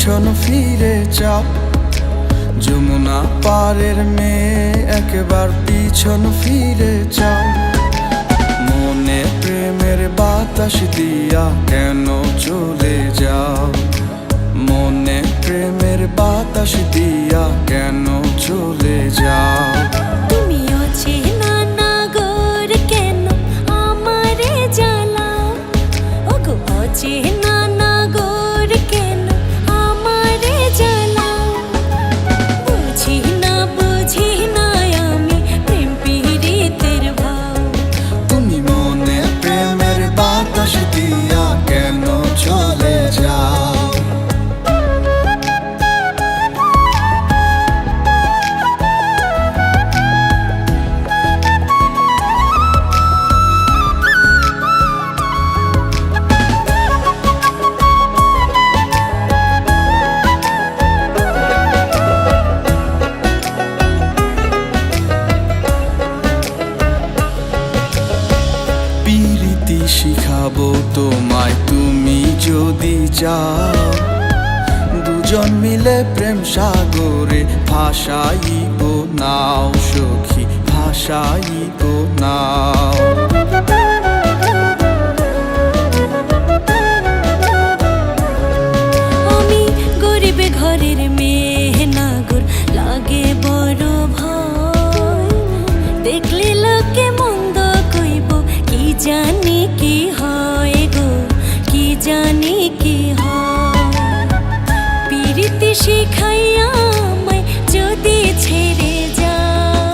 পিছন ফিরে চাও। যমুনা পারের মেয়ে একবার পিছন ফিরে চাও। মনে প্রেমের বাতাস দিয়া কেন চলে যাও? মনে প্রেমের বাতাস দিয়া কেন চলে যাও? তুমি অচেনা নাগর কেন আমারে জ্বালাও? ওগো অচেনা নাগর কেন আমারে জ্বালাও? বুঝি না আমি প্রেম পীড়িতের ভাও। তুমি মনে প্রেমের বাতাস দিয়া কেন চলে যাও? প্রীতি শিখাবো তোমায় তুমি যদি চাও। দুজন মিলে প্রেম সাগরে ভাসাইব নাও সখী, ভাসাইব নাও। আমি গরিব ঘরের মেয়ে নাগর, লাগে বড় ভয়। দেখলে লোকে মন্দ কইব, কি জানি কি হয় গো, কি জানি কি হয়। পীড়িতি শিখাইয়া আমায় যদি ছেড়ে যাও।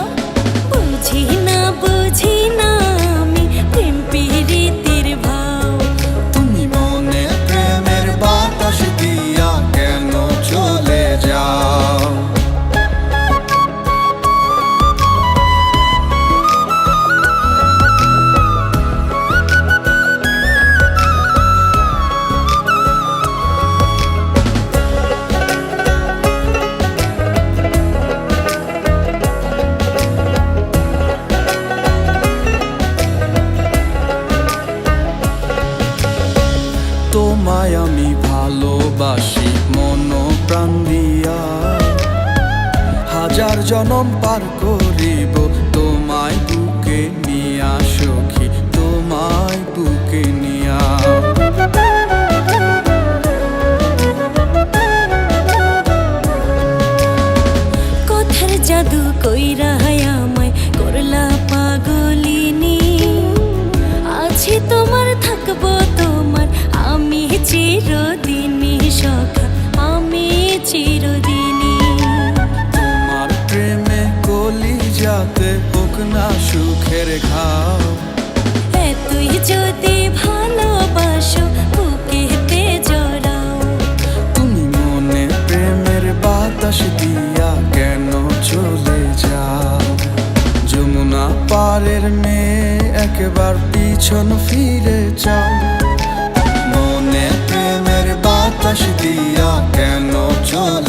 বুঝি না আমি প্রেম পীড়িতির ভাও। তুমি মনে প্রেমের বাতাস দিয়া কেন চলে যাও? তোমায় আমি ভালোবাসি মন প্রাণ দিয়া। হাজার জনম পার করিব তোমায় বুকে নিয়া সখী, তোমায় বুকে নিয়া। কথার জাদু কইরা আমায় করলা পাগলিনী। আছি তোমার, থাকবো তোমার, আমি চিরদিনই সখা, আমি চিরদিনই। তোমার প্রেমে কলিজাতে হোক না সুখের ঘাও। তুই যদি ভালোবাসো বুকেতে জড়াও। তুমি মনে প্রেমের বাতাস দিয়া কেন চলে যাও? যমুনা পারের মেয়ে একবার পিছন ফিরে যাও। মনে প্রেমের বাতাস দিয়া কেন চলে